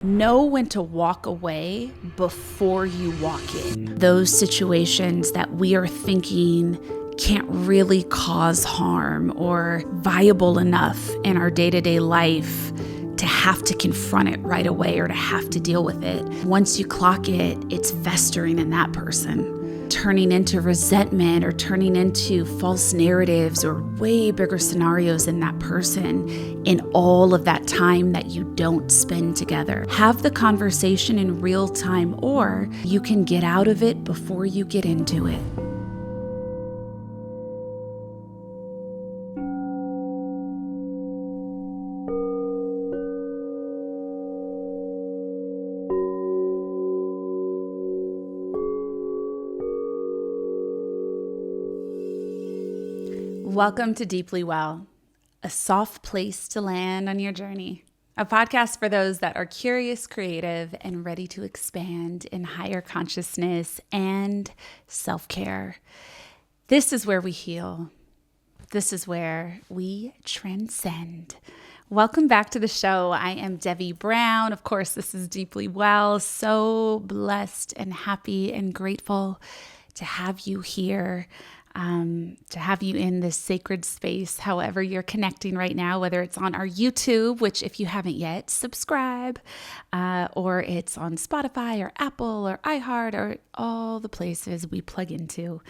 Know when to walk away before you walk in. Those situations that we are thinking can't really cause harm or viable enough in our day-to-day life to have to confront it right away or to have to deal with it. Once you clock it, it's festering in that person, turning into resentment or turning into false narratives or way bigger scenarios in that person in all of that time that you don't spend together. Have the conversation in real time, or you can get out of it before you get into it. Welcome to Deeply Well, a soft place to land on your journey. A podcast for those that are curious, creative, and ready to expand in higher consciousness and self-care. This is where we heal. This is where we transcend. Welcome back to the show. I am Devi Brown. Of course, this is Deeply Well. So blessed and happy and grateful to have you here. To have you in this sacred space, however you're connecting right now, whether it's on our YouTube, which if you haven't yet, subscribe, or it's on Spotify or Apple or iHeart or all the places we plug into.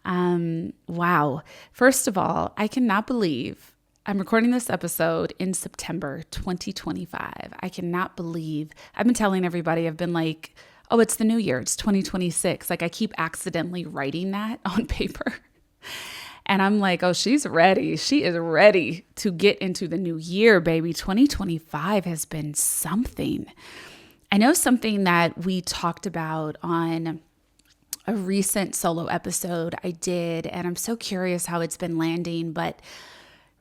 Wow. First of all, I cannot believe I'm recording this episode in September 2025. I cannot believe I've been telling everybody, I've been like, oh, it's the new year. It's 2026. Like I keep accidentally writing that on paper. And I'm like, oh, she's ready. She is ready to get into the new year, baby. 2025 has been something. I know something that we talked about on a recent solo episode I did, and I'm so curious how it's been landing, but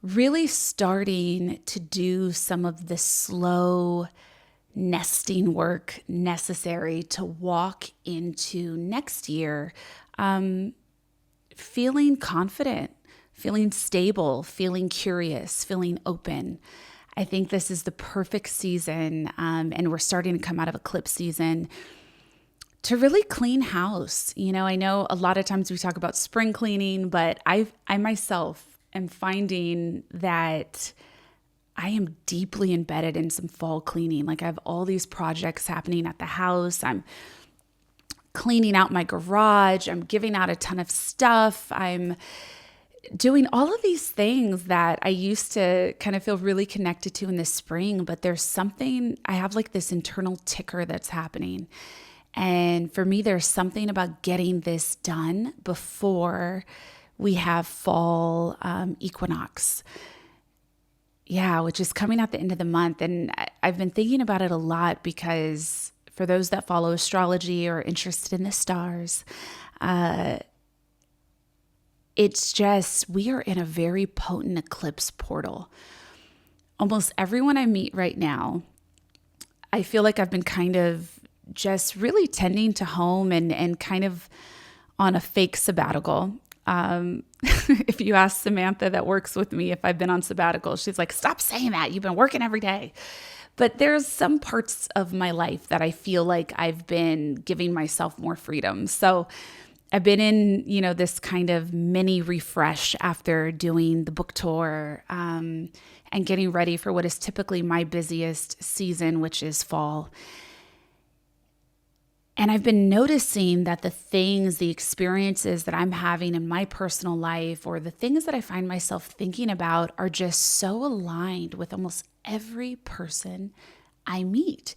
really starting to do some of the slow nesting work necessary to walk into next year, feeling confident, feeling stable, feeling curious, feeling open. I think this is the perfect season, and we're starting to come out of eclipse season to really clean house. You know, I know a lot of times we talk about spring cleaning, but I myself am finding that I am deeply embedded in some fall cleaning. Like I have all these projects happening at the house. I'm cleaning out my garage. I'm giving out a ton of stuff. I'm doing all of these things that I used to kind of feel really connected to in the spring, but there's something, I have like this internal ticker that's happening. And for me, there's something about getting this done before we have fall equinox. Yeah, which is coming at the end of the month. And I've been thinking about it a lot because for those that follow astrology or interested in the stars, it's just, we are in a very potent eclipse portal. Almost everyone I meet right now, I feel like I've been kind of just really tending to home and kind of on a fake sabbatical. If you ask Samantha that works with me if I've been on sabbatical, she's like, stop saying that. You've been working every day. But there's some parts of my life that I feel like I've been giving myself more freedom. So I've been in, this kind of mini refresh after doing the book tour, and getting ready for what is typically my busiest season, which is fall. And I've been noticing that the experiences that I'm having in my personal life, or the things that I find myself thinking about, are just so aligned with almost every person I meet.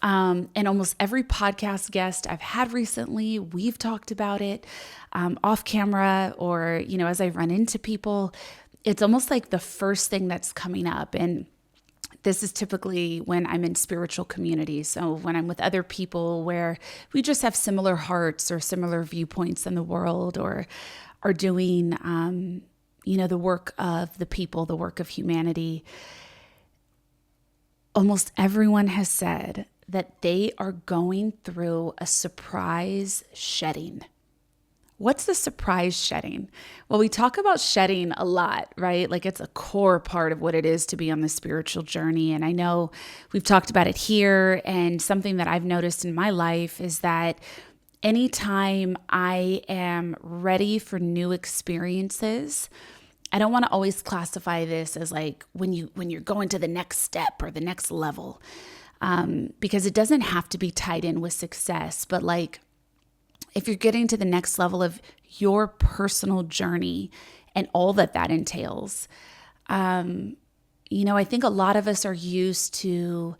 And almost every podcast guest I've had recently, we've talked about it off camera, or, as I run into people, it's almost like the first thing that's coming up. And this is typically when I'm in spiritual community. So when I'm with other people where we just have similar hearts or similar viewpoints in the world, or are doing, the work of the people, the work of humanity. Almost everyone has said that they are going through a surprise shedding. what's the surprise shedding? Well, we talk about shedding a lot, right? Like it's a core part of what it is to be on the spiritual journey. And I know we've talked about it here. And something that I've noticed in my life is that anytime I am ready for new experiences, I don't want to always classify this as like when you're going to the next step or the next level, because it doesn't have to be tied in with success. But like if you're getting to the next level of your personal journey and all that entails, I think a lot of us are used to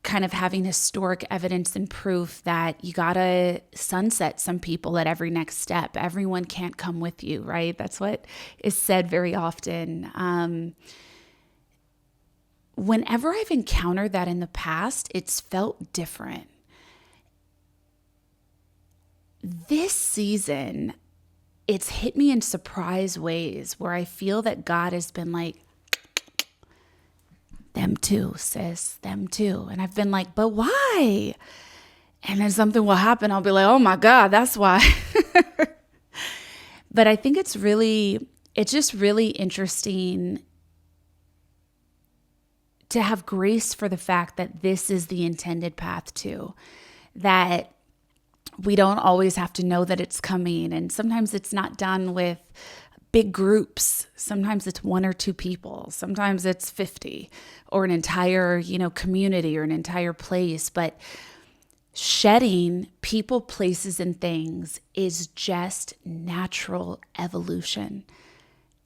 kind of having historic evidence and proof that you gotta sunset some people at every next step. Everyone can't come with you, right? That's what is said very often. Whenever I've encountered that in the past, it's felt different. This season, it's hit me in surprise ways where I feel that God has been like, them too, sis, them too. And I've been like, but why? And then something will happen. I'll be like, oh my God, that's why. But I think it's just really interesting to have grace for the fact that this is the intended path too, that we don't always have to know that it's coming. And sometimes it's not done with big groups. Sometimes it's one or two people. Sometimes it's 50 or an entire, community or an entire place. But shedding people, places, and things is just natural evolution.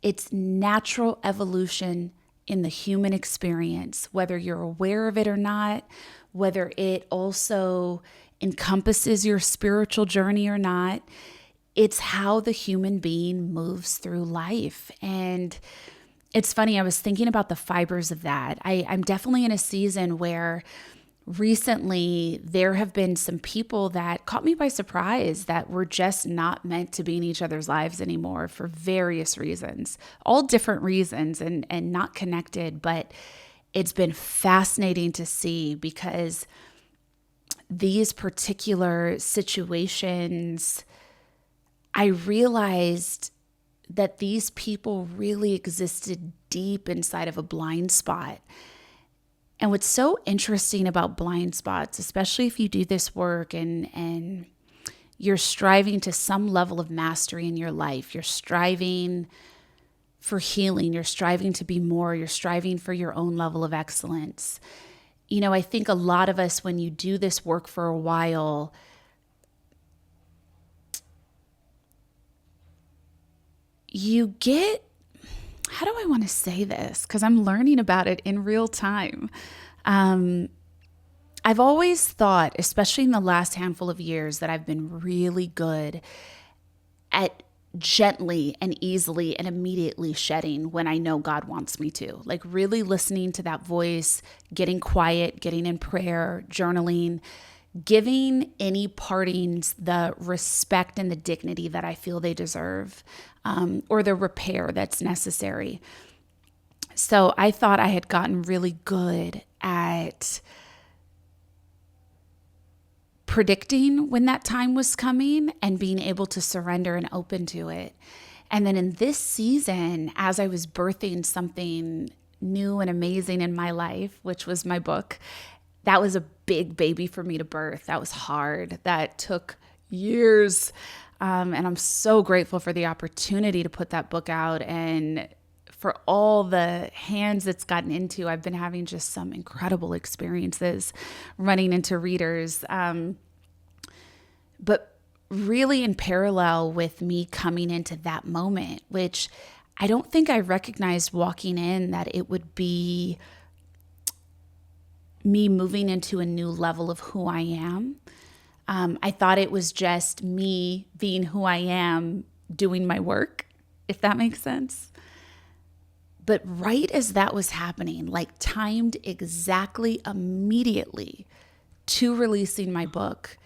It's natural evolution in the human experience, whether you're aware of it or not, whether it also encompasses your spiritual journey or not. It's how the human being moves through life. And it's funny, I was thinking about the fibers of that. I'm definitely in a season where recently there have been some people that caught me by surprise that were just not meant to be in each other's lives anymore for various reasons, all different reasons and not connected. But it's been fascinating to see because these particular situations, I realized that these people really existed deep inside of a blind spot. And what's so interesting about blind spots, especially if you do this work and you're striving to some level of mastery in your life, you're striving for healing, you're striving to be more, you're striving for your own level of excellence. I think a lot of us, when you do this work for a while, you get, how do I want to say this? Because I'm learning about it in real time. I've always thought, especially in the last handful of years, that I've been really good at gently and easily and immediately shedding when I know God wants me to. Like really listening to that voice, getting quiet, getting in prayer, journaling, giving any partings the respect and the dignity that I feel they deserve, or the repair that's necessary. So I thought I had gotten really good at predicting when that time was coming and being able to surrender and open to it. And then in this season, as I was birthing something new and amazing in my life, which was my book, that was a big baby for me to birth. That was hard. That took years. And I'm so grateful for the opportunity to put that book out and for all the hands it's gotten into. I've been having just some incredible experiences running into readers. But really in parallel with me coming into that moment, which I don't think I recognized walking in that it would be me moving into a new level of who I am. I thought it was just me being who I am, doing my work, if that makes sense. But right as that was happening, like timed exactly immediately to releasing my book,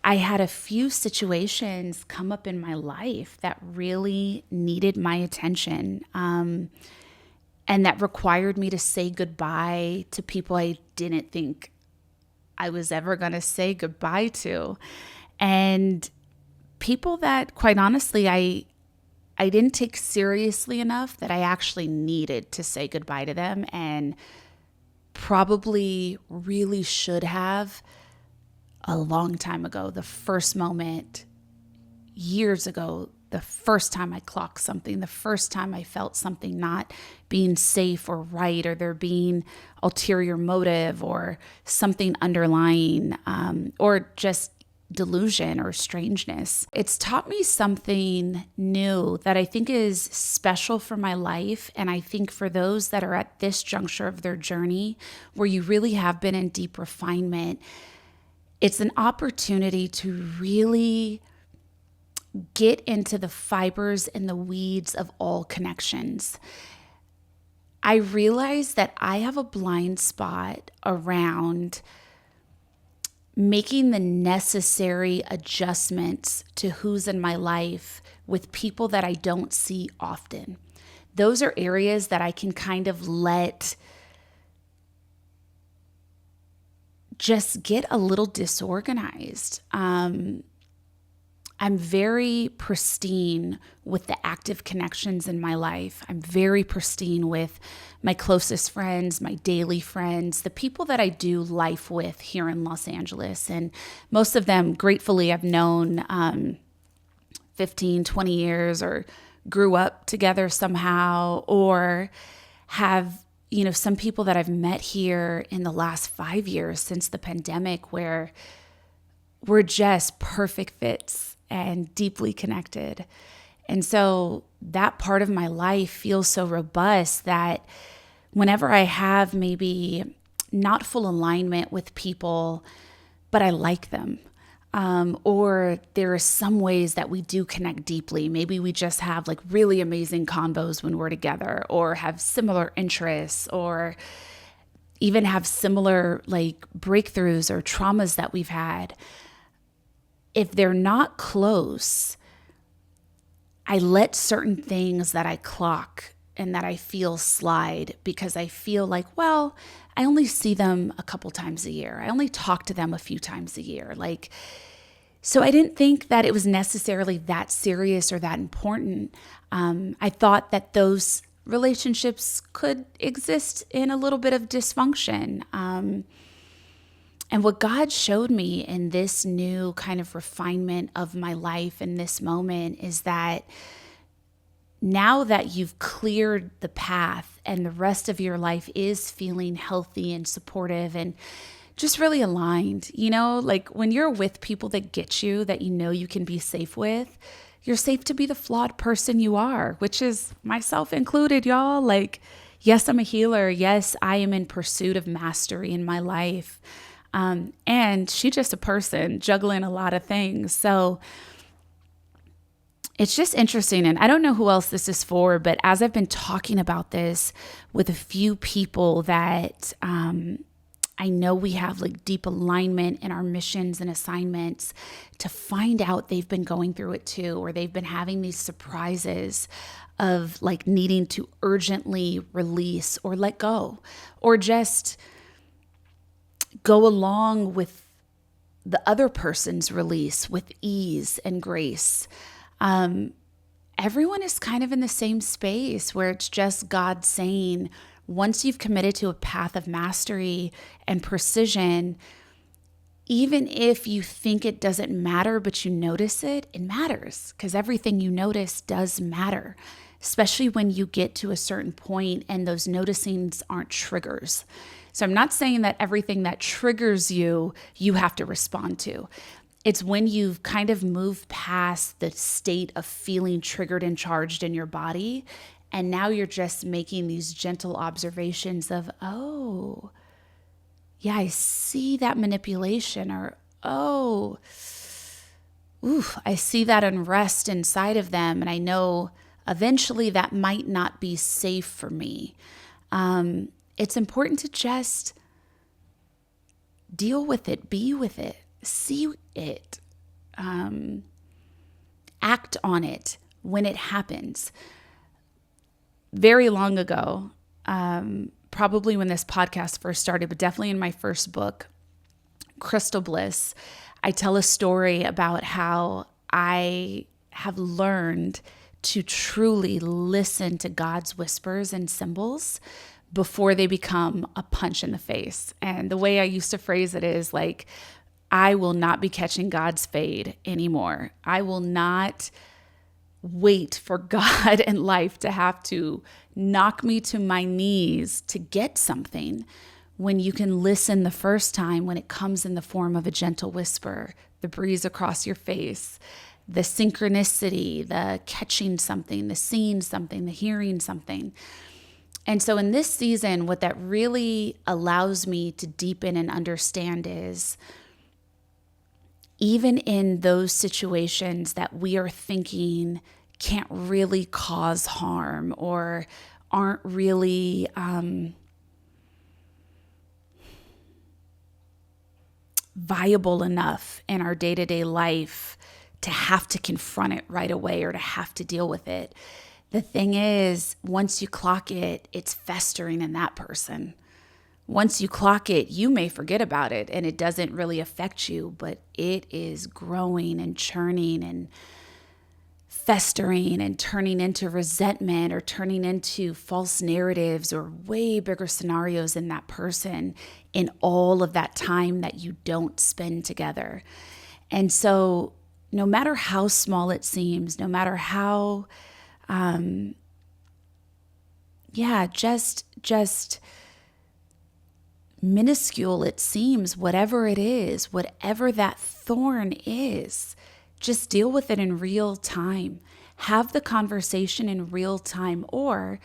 I had a few situations come up in my life that really needed my attention, and that required me to say goodbye to people I didn't think I was ever going to say goodbye to. And people that, quite honestly, I didn't take seriously enough that I actually needed to say goodbye to them, and probably really should have a long time ago. The first moment, years ago, the first time I clocked something, the first time I felt something not being safe or right, or there being ulterior motive or something underlying, or just delusion or strangeness. It's taught me something new that I think is special for my life. And I think for those that are at this juncture of their journey, where you really have been in deep refinement, it's an opportunity to really get into the fibers and the weeds of all connections. I realize that I have a blind spot around making the necessary adjustments to who's in my life with people that I don't see often. Those are areas that I can kind of let just get a little disorganized. I'm very pristine with the active connections in my life. I'm very pristine with my closest friends, my daily friends, the people that I do life with here in Los Angeles. And most of them, gratefully, I've known 15, 20 years, or grew up together somehow, or have, some people that I've met here in the last 5 years since the pandemic, where we're just perfect fits and deeply connected. And so that part of my life feels so robust that whenever I have maybe not full alignment with people, but I like them, or there are some ways that we do connect deeply. Maybe we just have like really amazing convos when we're together, or have similar interests, or even have similar like breakthroughs or traumas that we've had. If they're not close, I let certain things that I clock and that I feel slide, because I feel like, well, I only see them a couple times a year. I only talk to them a few times a year. So I didn't think that it was necessarily that serious or that important. I thought that those relationships could exist in a little bit of dysfunction. And what God showed me in this new kind of refinement of my life in this moment is that now that you've cleared the path and the rest of your life is feeling healthy and supportive and just really aligned, like when you're with people that get you, that you can be safe with, you're safe to be the flawed person you are, which is myself included, y'all. Like, yes, I'm a healer. Yes, I am in pursuit of mastery in my life. And she's just a person juggling a lot of things. So it's just interesting. And I don't know who else this is for, but as I've been talking about this with a few people that I know we have like deep alignment in our missions and assignments, to find out they've been going through it too, or they've been having these surprises of like needing to urgently release or let go, or just go along with the other person's release with ease and grace. Everyone is kind of in the same space where it's just God saying, once you've committed to a path of mastery and precision, even if you think it doesn't matter, but you notice it, it matters, because everything you notice does matter, especially when you get to a certain point and those noticings aren't triggers. So I'm not saying that everything that triggers you, you have to respond to. It's when you've kind of moved past the state of feeling triggered and charged in your body, and now you're just making these gentle observations of, oh, yeah, I see that manipulation, or, oh, I see that unrest inside of them, and I know eventually that might not be safe for me. It's important to just deal with it, be with it, see it, act on it when it happens. Very long ago, probably when this podcast first started, but definitely in my first book, Crystal Bliss, I tell a story about how I have learned to truly listen to God's whispers and symbols before they become a punch in the face. And the way I used to phrase it is like, I will not be catching God's fade anymore. I will not wait for God and life to have to knock me to my knees to get something, when you can listen the first time when it comes in the form of a gentle whisper, the breeze across your face, the synchronicity, the catching something, the seeing something, the hearing something. And so in this season, what that really allows me to deepen and understand is, even in those situations that we are thinking can't really cause harm or aren't really viable enough in our day-to-day life to have to confront it right away or to have to deal with it. The thing is, once you clock it, it's festering in that person. Once you clock it, you may forget about it and it doesn't really affect you, but it is growing and churning and festering and turning into resentment or turning into false narratives or way bigger scenarios in that person in all of that time that you don't spend together. And so no matter how small it seems, no matter how, just minuscule it seems, whatever it is, whatever that thorn is, just deal with it in real time. Have the conversation in real time, or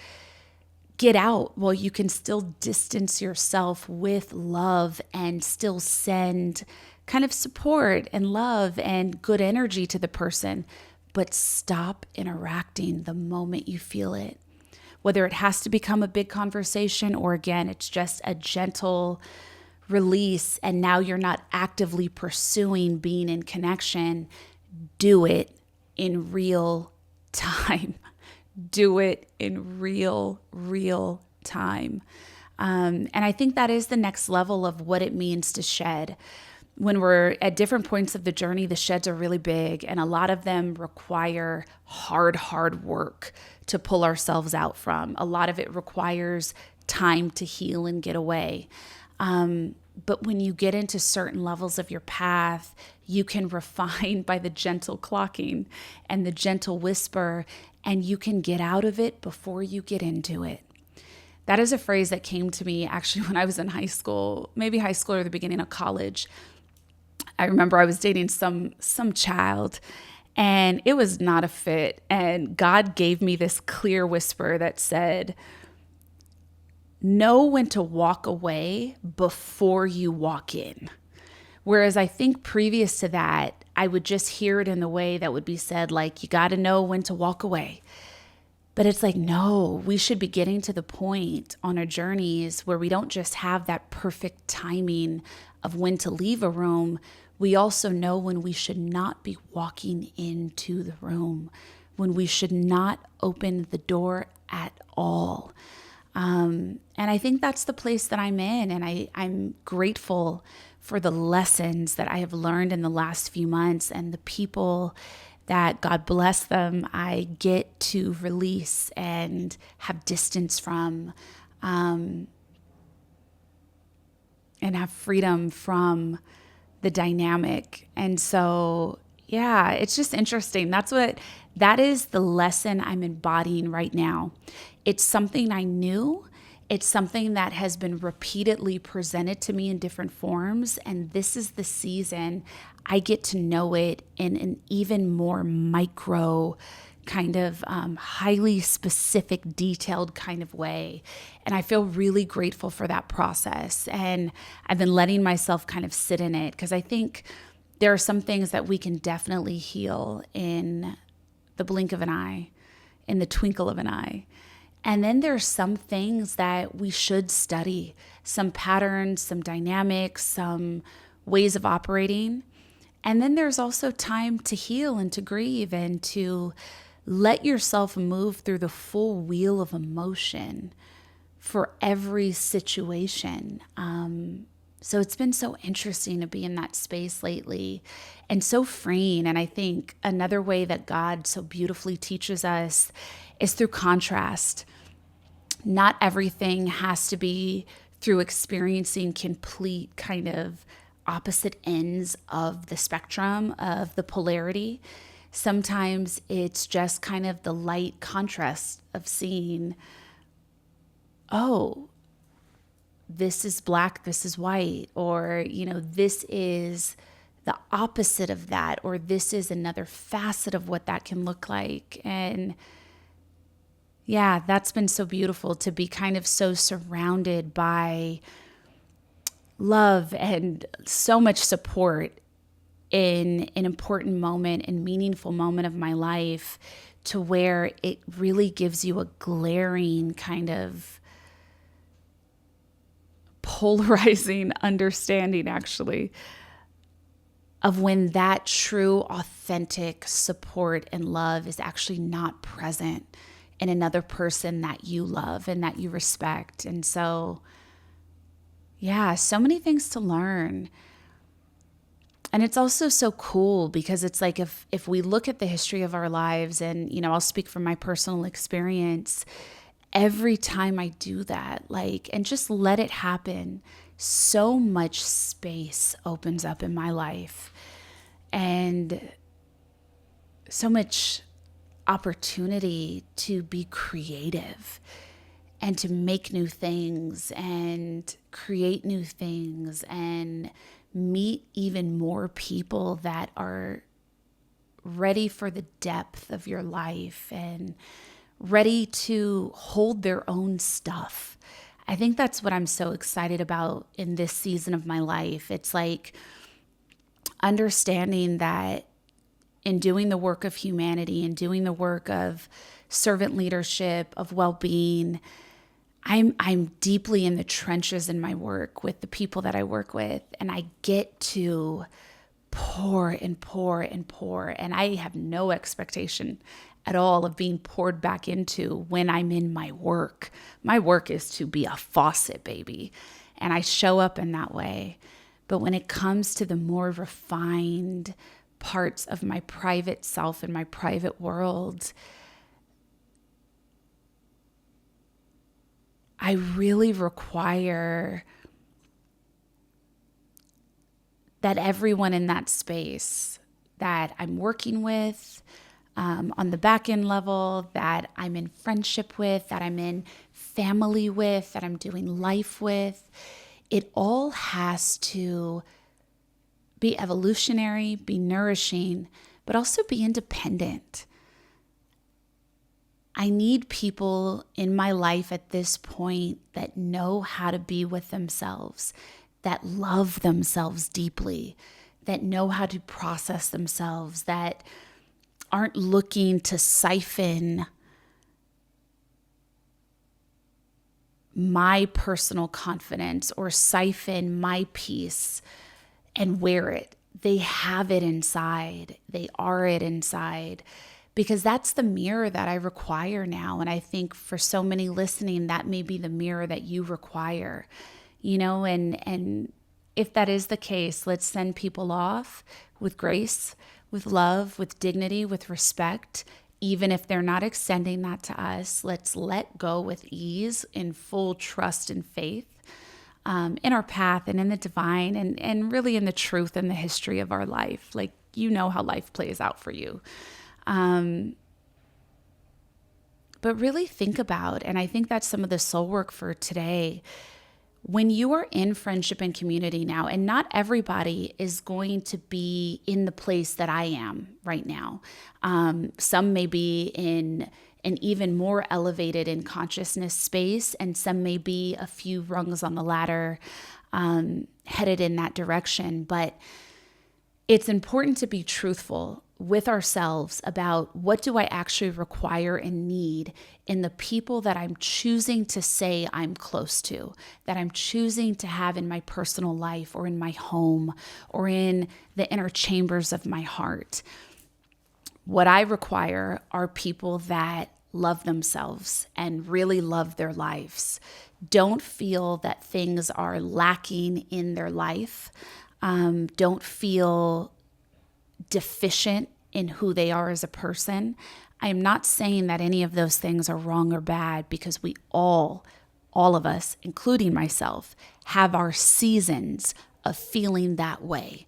get out while you can still distance yourself with love and still send kind of support and love and good energy to the person. But stop interacting the moment you feel it. Whether it has to become a big conversation or, again, it's just a gentle release and now you're not actively pursuing being in connection, do it in real time. Do it in real time. And I think that is the next level of what it means to shed. When we're at different points of the journey, the sheds are really big, and a lot of them require hard work to pull ourselves out from. A lot of it requires time to heal and get away. But when you get into certain levels of your path, you can refine by the gentle clocking and the gentle whisper, and you can get out of it before you get into it. That is a phrase that came to me actually when I was in high school, maybe high school or the beginning of college. I remember I was dating some child, and it was not a fit. And God gave me this clear whisper that said, know when to walk away before you walk in. Whereas I think previous to that, I would just hear it in the way that would be said, like, you got to know when to walk away. But it's like, no, we should be getting to the point on our journeys where we don't just have that perfect timing of when to leave a room. We also know when we should not be walking into the room, when we should not open the door at all. And I think that's the place that I'm in. And I'm grateful for the lessons that I have learned in the last few months and the people that, God bless them, I get to release and have distance from, and have freedom from the dynamic. And so, yeah, it's just interesting. That is the lesson I'm embodying right now. It's something I knew. It's something that has been repeatedly presented to me in different forms. And this is the season I get to know it in an even more micro kind of highly specific, detailed kind of way. And I feel really grateful for that process. And I've been letting myself kind of sit in it, because I think there are some things that we can definitely heal in the blink of an eye, in the twinkle of an eye. And then there's some things that we should study, some patterns, some dynamics, some ways of operating. And then there's also time to heal and to grieve and to let yourself move through the full wheel of emotion for every situation. So it's been so interesting to be in that space lately and so freeing. And I think another way that God so beautifully teaches us is through contrast. Not everything has to be through experiencing complete kind of opposite ends of the spectrum of the polarity. Sometimes it's just kind of the light contrast of seeing, oh, this is black, this is white, or, this is the opposite of that, or this is another facet of what that can look like. And yeah, that's been so beautiful to be kind of so surrounded by love and so much support in an important moment and meaningful moment of my life, to where it really gives you a glaring kind of polarizing understanding, actually, of when that true, authentic support and love is actually not present in another person that you love and that you respect. And so, yeah, so many things to learn. And it's also so cool because it's like if we look at the history of our lives, and, I'll speak from my personal experience, every time I do that, and just let it happen, so much space opens up in my life and so much opportunity to be creative and to make new things and create new things and meet even more people that are ready for the depth of your life and ready to hold their own stuff. I think that's what I'm so excited about in this season of my life. It's like understanding that in doing the work of humanity and doing the work of servant leadership, of well-being, I'm deeply in the trenches in my work with the people that I work with, and I get to pour and pour and pour, and I have no expectation at all of being poured back into when I'm in my work. My work is to be a faucet, baby, and I show up in that way. But when it comes to the more refined parts of my private self and my private world, I really require that everyone in that space that I'm working with, on the back end level, that I'm in friendship with, that I'm in family with, that I'm doing life with, it all has to be evolutionary, be nourishing, but also be independent. I need people in my life at this point that know how to be with themselves, that love themselves deeply, that know how to process themselves, that aren't looking to siphon my personal confidence or siphon my peace and wear it. They have it inside. They are it inside. Because that's the mirror that I require now. And I think for so many listening, that may be the mirror that you require, and if that is the case, let's send people off with grace, with love, with dignity, with respect. Even if they're not extending that to us, let's let go with ease, in full trust and faith, in our path and in the divine, and really in the truth and the history of our life. How life plays out for you. But really think about, and I think that's some of the soul work for today, when you are in friendship and community now, and not everybody is going to be in the place that I am right now. Some may be in an even more elevated in consciousness space, and some may be a few rungs on the ladder, headed in that direction. But it's important to be truthful with ourselves about what do I actually require and need in the people that I'm choosing to say I'm close to, that I'm choosing to have in my personal life or in my home or in the inner chambers of my heart. What I require are people that love themselves and really love their lives, don't feel that things are lacking in their life, don't feel deficient in who they are as a person. I am not saying that any of those things are wrong or bad, because we all of us, including myself, have our seasons of feeling that way.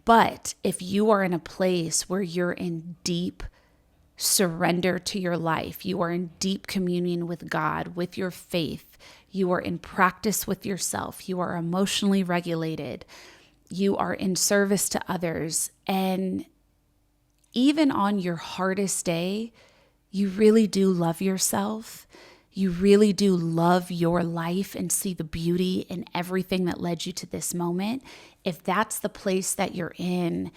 But if you are in a place where you're in deep surrender to your life, you are in deep communion with God, with your faith, you are in practice with yourself, you are emotionally regulated, you are in service to others, and even on your hardest day, you really do love yourself. You really do love your life and see the beauty in everything that led you to this moment. If that's the place that you're in,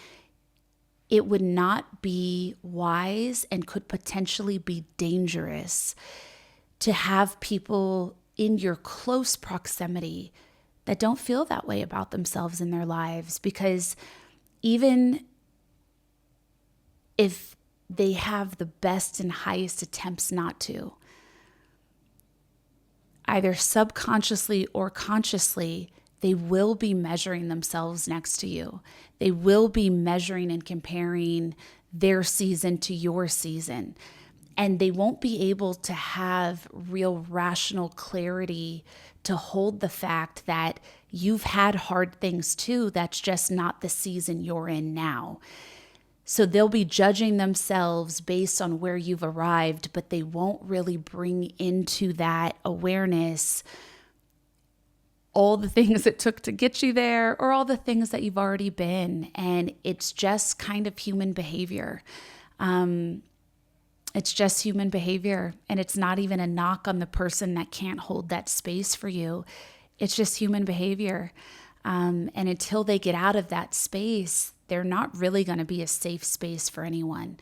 it would not be wise and could potentially be dangerous to have people in your close proximity that don't feel that way about themselves in their lives, because even if they have the best and highest attempts not to, either subconsciously or consciously, they will be measuring themselves next to you. They will be measuring and comparing their season to your season. And they won't be able to have real rational clarity to hold the fact that you've had hard things too. That's just not the season you're in now. So they'll be judging themselves based on where you've arrived, but they won't really bring into that awareness all the things it took to get you there, or all the things that you've already been. And it's just kind of human behavior. It's just human behavior. And it's not even a knock on the person that can't hold that space for you. It's just human behavior. And until they get out of that space, they're not really going to be a safe space for anyone,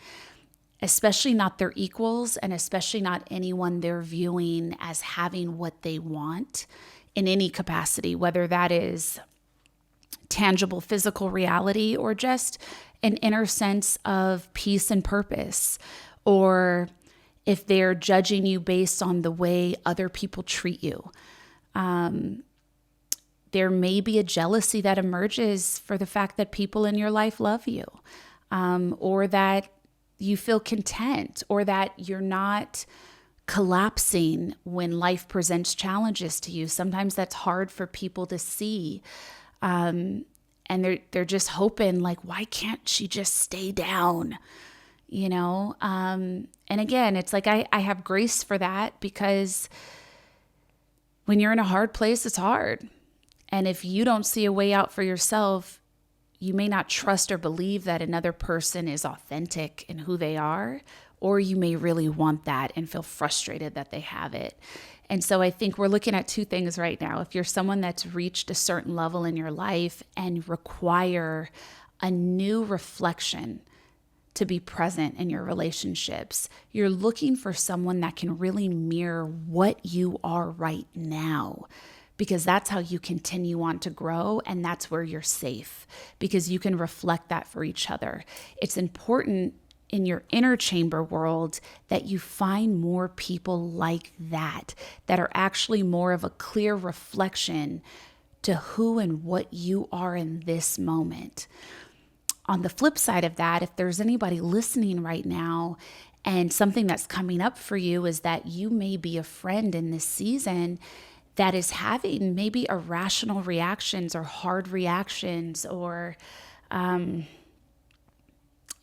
especially not their equals, and especially not anyone they're viewing as having what they want in any capacity, whether that is tangible physical reality or just an inner sense of peace and purpose, or if they're judging you based on the way other people treat you. There may be a jealousy that emerges for the fact that people in your life love you, or that you feel content, or that you're not collapsing when life presents challenges to you. Sometimes that's hard for people to see. And they're just hoping, like, why can't she just stay down? And again, it's like, I have grace for that, because when you're in a hard place, it's hard. And if you don't see a way out for yourself, you may not trust or believe that another person is authentic in who they are, or you may really want that and feel frustrated that they have it. And so I think we're looking at two things right now. If you're someone that's reached a certain level in your life and require a new reflection to be present in your relationships, you're looking for someone that can really mirror what you are right now, because that's how you continue on to grow, and that's where you're safe, because you can reflect that for each other. It's important in your inner chamber world that you find more people like that are actually more of a clear reflection to who and what you are in this moment. On the flip side of that, if there's anybody listening right now and something that's coming up for you is that you may be a friend in this season that is having maybe irrational reactions or hard reactions or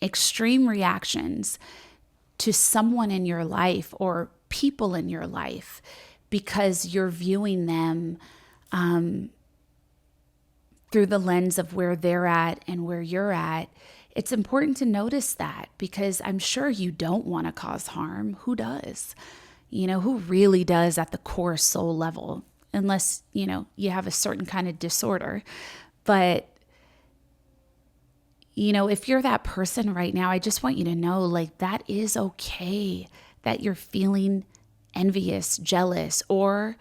extreme reactions to someone in your life or people in your life, because you're viewing them through the lens of where they're at and where you're at. It's important to notice that, because I'm sure you don't want to cause harm. Who does? Who really does at the core soul level, unless, you have a certain kind of disorder. But, if you're that person right now, I just want you to know, like, that is okay that you're feeling envious, jealous, or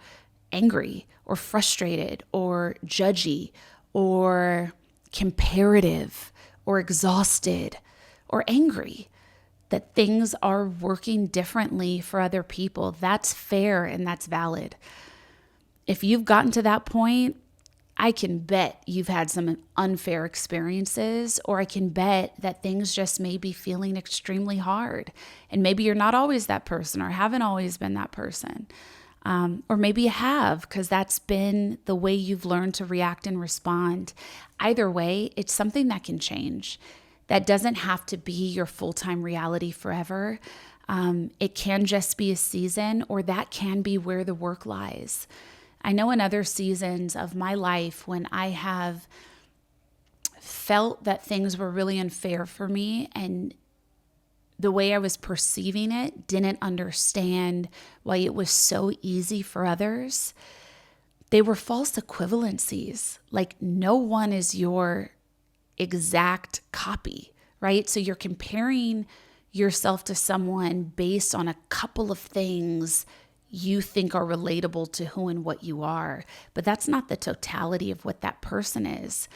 angry, or frustrated, or judgy, or comparative, or exhausted, or angry. that things are working differently for other people. That's fair and that's valid. If you've gotten to that point, I can bet you've had some unfair experiences, or I can bet that things just may be feeling extremely hard. And maybe you're not always that person or haven't always been that person. Or maybe you have, because that's been the way you've learned to react and respond. Either way, it's something that can change. That doesn't have to be your full-time reality forever. It can just be a season, or that can be where the work lies. I know in other seasons of my life when I have felt that things were really unfair for me, and the way I was perceiving it, didn't understand why it was so easy for others. They were false equivalencies. Like, no one is your exact copy, right? So you're comparing yourself to someone based on a couple of things you think are relatable to who and what you are, but that's not the totality of what that person is.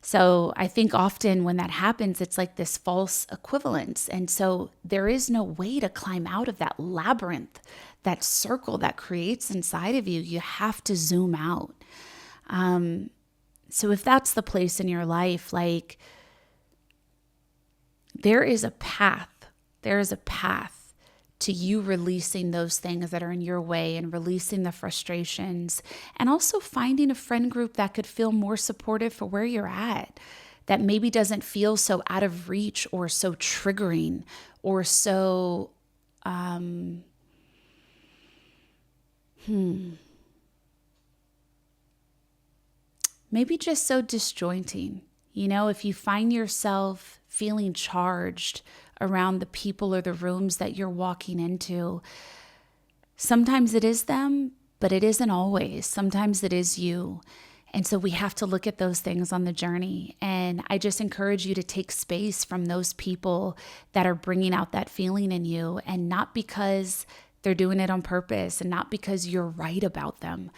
So I think often when that happens, it's like this false equivalence. And so there is no way to climb out of that labyrinth, that circle that creates inside of you. You have to zoom out. So if that's the place in your life, like, there is a path to you releasing those things that are in your way and releasing the frustrations, and also finding a friend group that could feel more supportive for where you're at, that maybe doesn't feel so out of reach or so triggering or so, maybe just so disjointing. You know, if you find yourself feeling charged around the people or the rooms that you're walking into, sometimes it is them, but it isn't always. Sometimes it is you. And so we have to look at those things on the journey. And I just encourage you to take space from those people that are bringing out that feeling in you, and not because they're doing it on purpose and not because you're right about them,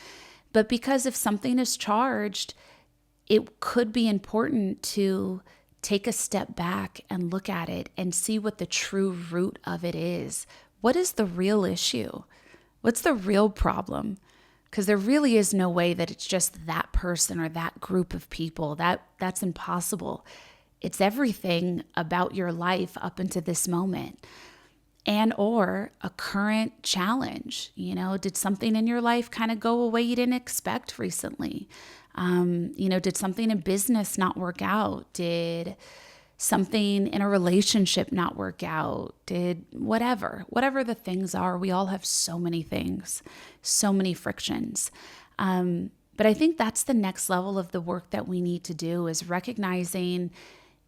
but because if something is charged, it could be important to take a step back and look at it and see what the true root of it is. What is the real issue? What's the real problem? Because there really is no way that it's just that person or that group of people. That's impossible. It's everything about your life up until this moment, and or a current challenge. You know, did something in your life kind of go away you didn't expect recently? Did something in business not work out? Did something in a relationship not work out? Did whatever the things are, we all have so many things, so many frictions. But I think that's the next level of the work that we need to do, is recognizing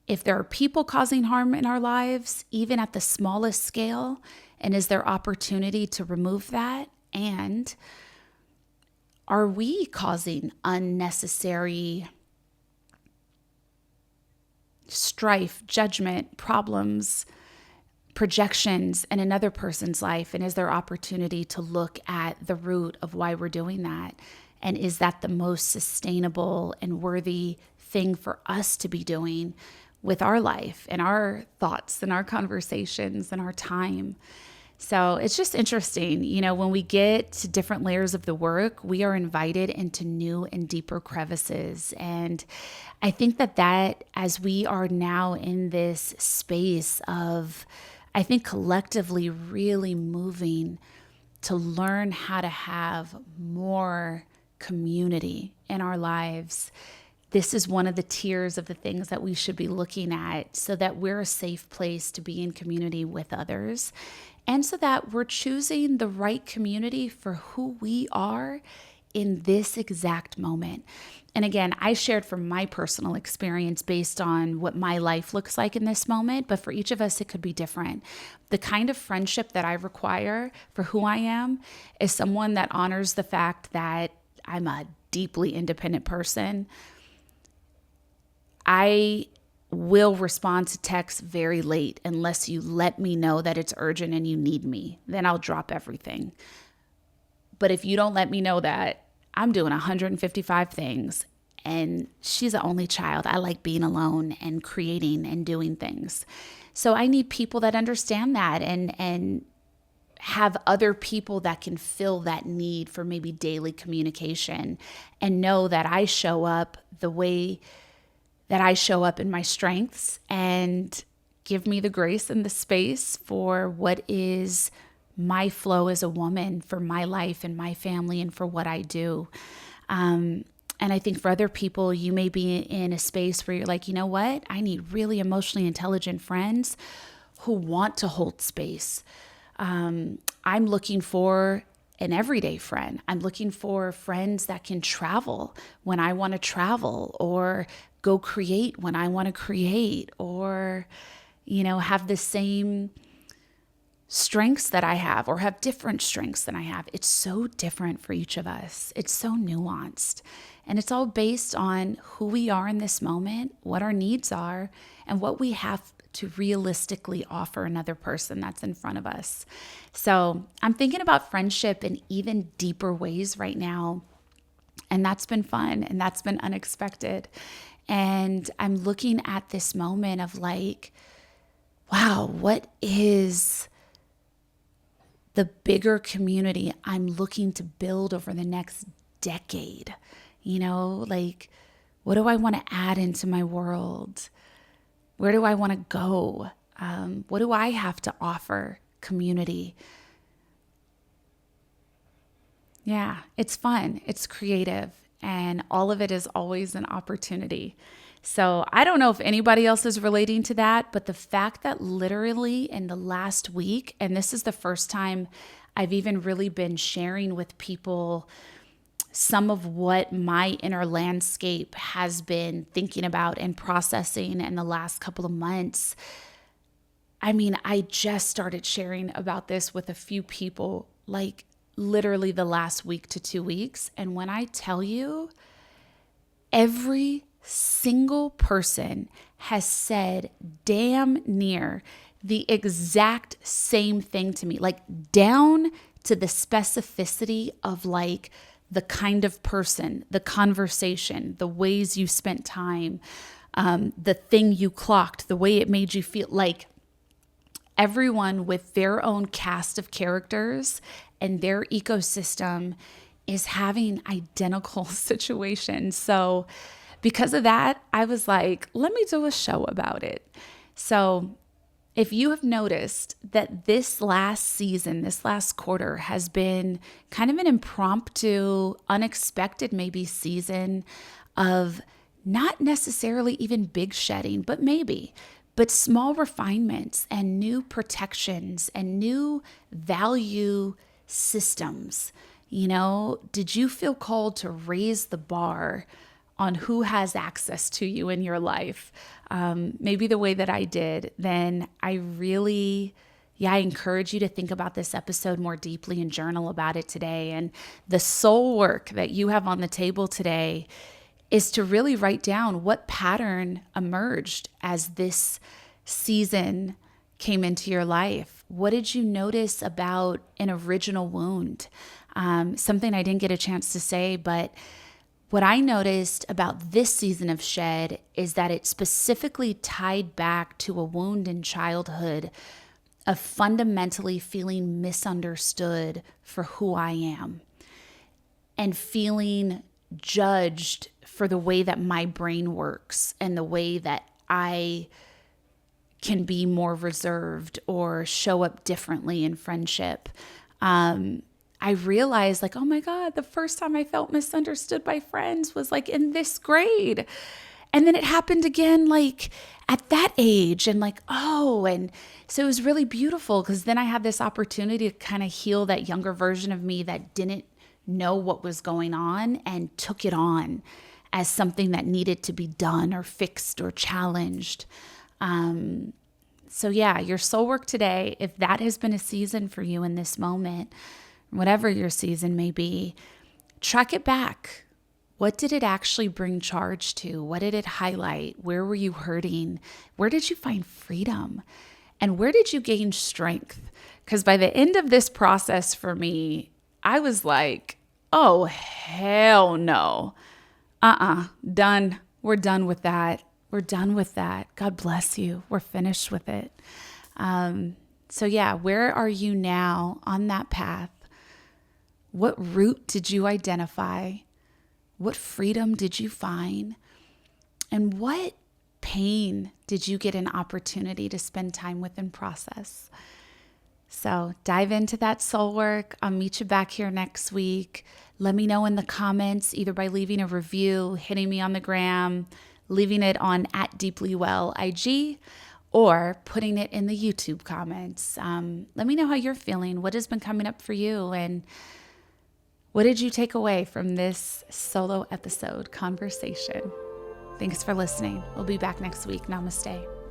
if there are people causing harm in our lives, even at the smallest scale, and is there opportunity to remove that? And are we causing unnecessary strife, judgment, problems, projections in another person's life? And is there opportunity to look at the root of why we're doing that? And is that the most sustainable and worthy thing for us to be doing with our life and our thoughts and our conversations and our time? So it's just interesting, you know, when we get to different layers of the work, we are invited into new and deeper crevices. And I think that as we are now in this space of, I think, collectively really moving to learn how to have more community in our lives, this is one of the tiers of the things that we should be looking at, so that we're a safe place to be in community with others. And so that we're choosing the right community for who we are in this exact moment. And again, I shared from my personal experience based on what my life looks like in this moment, but for each of us, it could be different. The kind of friendship that I require for who I am is someone that honors the fact that I'm a deeply independent person. I will respond to texts very late unless you let me know that it's urgent and you need me. Then I'll drop everything. But if you don't let me know that, I'm doing 155 things and she's the only child. I like being alone and creating and doing things. So I need people that understand that and have other people that can fill that need for maybe daily communication and know that I show up the way that I show up in my strengths and give me the grace and the space for what is my flow as a woman for my life and my family and for what I do. And I think for other people, you may be in a space where you're like, you know what? I need really emotionally intelligent friends who want to hold space. I'm looking for an everyday friend. I'm looking for friends that can travel when I want to travel, or go create when I want to create, or, have the same strengths that I have or have different strengths than I have. It's so different for each of us. It's so nuanced. And it's all based on who we are in this moment, what our needs are, and what we have to realistically offer another person that's in front of us. So I'm thinking about friendship in even deeper ways right now. And that's been fun and that's been unexpected. And I'm looking at this moment of like, wow, what is the bigger community I'm looking to build over the next decade? Like, what do I want to add into my world? Where do I want to go? What do I have to offer community? Yeah, it's fun. It's creative. And all of it is always an opportunity. So I don't know if anybody else is relating to that, but the fact that literally in the last week, and this is the first time I've even really been sharing with people some of what my inner landscape has been thinking about and processing in the last couple of months. I just started sharing about this with a few people, like literally the last week to 2 weeks. And when I tell you, every single person has said damn near the exact same thing to me, like down to the specificity of like the kind of person, the conversation, the ways you spent time, the thing you clocked, the way it made you feel. Like everyone with their own cast of characters and their ecosystem is having identical situations. So because of that, I was like, let me do a show about it. So if you have noticed that this last season, this last quarter has been kind of an impromptu, unexpected maybe season of not necessarily even big shedding, but small refinements and new protections and new value systems. Did you feel called to raise the bar on who has access to you in your life? Maybe the way that I did, then I encourage you to think about this episode more deeply and journal about it today. And the soul work that you have on the table today is to really write down what pattern emerged as this season came into your life. What did you notice about an original wound? Something I didn't get a chance to say, but what I noticed about this season of shed is that it specifically tied back to a wound in childhood of fundamentally feeling misunderstood for who I am and feeling judged for the way that my brain works and the way that I can be more reserved or show up differently in friendship. I realized like, oh my God, the first time I felt misunderstood by friends was like in this grade. And then it happened again, like at that age and like, and so it was really beautiful because then I had this opportunity to kind of heal that younger version of me that didn't know what was going on and took it on as something that needed to be done or fixed or challenged. So yeah, your soul work today, if that has been a season for you in this moment, whatever your season may be, track it back. What did it actually bring charge to? What did it highlight? Where were you hurting? Where did you find freedom? And where did you gain strength? Because by the end of this process for me, I was like, oh, hell no. Done. We're done with that. We're done with that. God bless you. We're finished with it. So yeah, where are you now on that path? What root did you identify? What freedom did you find? And what pain did you get an opportunity to spend time with and process? So dive into that soul work. I'll meet you back here next week. Let me know in the comments, either by leaving a review, hitting me on the gram, leaving it on @deeplywellIG, or putting it in the YouTube comments. Let me know how you're feeling. What has been coming up for you? And what did you take away from this solo episode conversation? Thanks for listening. We'll be back next week. Namaste.